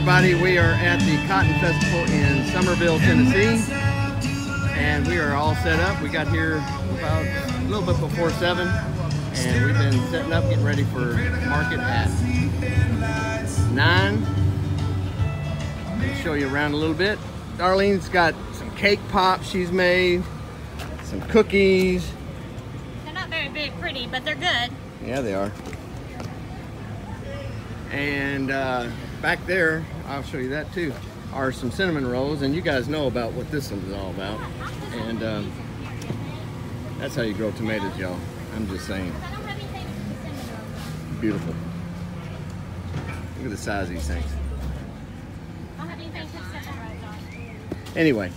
everybody. We are at the Cotton Festival in Somerville, Tennessee, and we are all set up. We got here about a little bit before 7, and we've been setting up, getting ready for market at 9. Let me show you around a little bit. Darlene's got some cake pops she's made, some cookies. They're not very big, pretty, but they're good. Yeah, they are. And back there, I'll show you that too, are some cinnamon rolls, and you guys know about what this one is all about. And that's how you grow tomatoes, y'all. I'm just saying. Beautiful. Look at the size of these things. Anyway,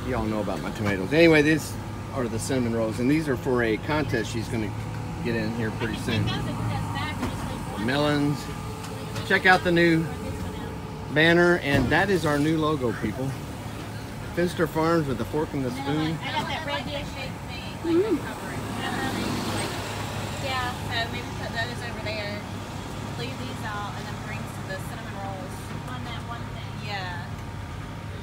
you all know about my tomatoes. Anyway, these are the cinnamon rolls, and these are for a contest she's going to get in here pretty soon. Melons. Check out the new banner, and that is our new logo, people. Finster Farms with the fork and the spoon. I got that red dish shaped thing, like yeah, so maybe put those over there, leave these out, and then bring the cinnamon rolls on that one thing. Yeah.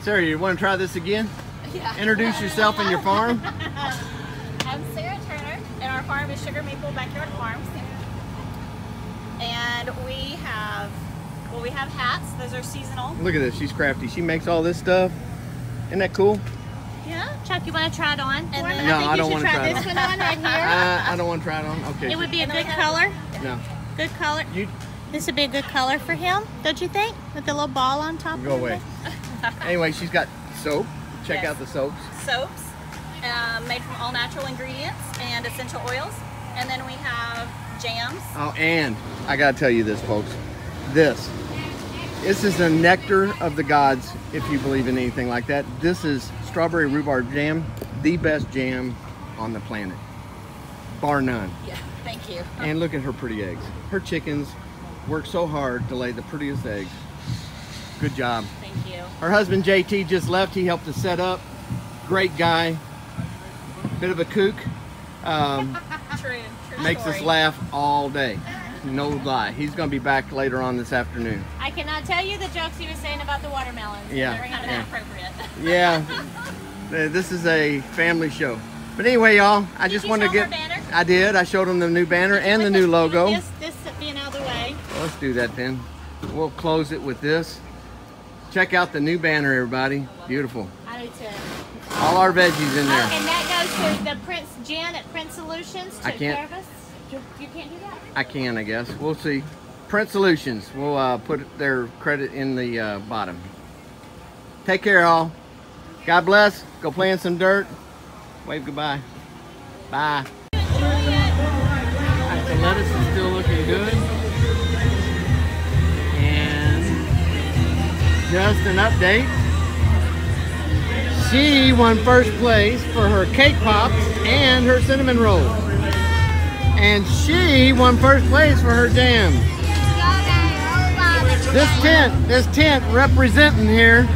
Sarah, you want to try this again? Yeah. Introduce yourself and your farm. I'm Sarah Turner, and our farm is Sugar Maple Backyard Farms. And we have hats. Those are seasonal. Look at this. She's crafty. She makes all this stuff. Isn't that cool? Yeah. Chuck, you want to try it on? And then no, I don't want to try it on. This one on right here. I don't want to try it on. Okay. It would be a good color. No. Good color. This would be a good color for him, don't you think? With the little ball on top. Go away. Anyway, she's got soap. Check out the soaps. Soaps, made from all natural ingredients and essential oils. And then we have jams. Oh, and I gotta tell you this, folks. This is the nectar of the gods, if you believe in anything like that. This is strawberry rhubarb jam, the best jam on the planet, bar none. Yeah, thank you. And look at her pretty eggs. Her chickens work so hard to lay the prettiest eggs. Good job. Thank you. Her husband JT just left. He helped us set up. Great guy. Bit of a kook. True Makes story. us laugh all day. No lie. He's going to be back later on this afternoon. I cannot tell you the jokes he was saying about the watermelons. Yeah. They're kind of inappropriate. Yeah. This is a family show. But anyway, y'all, I just wanted to get... Banner? I did. I showed them the new banner and the new logo. This being out of the way. Well, let's do that then. We'll close it with this. Check out the new banner, everybody. Beautiful. I do too. All our veggies in there. And that goes to the Prince Jen at Prince Solutions. I can't. Care of us. You can't do that? I can, I guess. We'll see. Print Solutions. We'll put their credit in the bottom. Take care, all. God bless. Go play in some dirt. Wave goodbye. Bye. Alright, the lettuce is still looking good. And just an update. She won first place for her cake pops and her cinnamon rolls. And she won first place for her jam. This tent representing here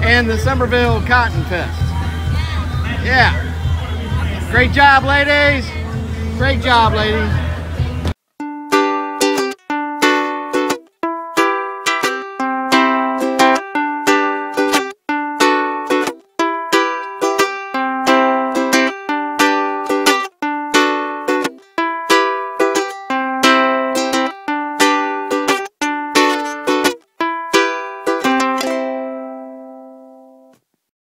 and the Somerville Cotton Fest. Yeah. Great job, ladies. Great job, ladies.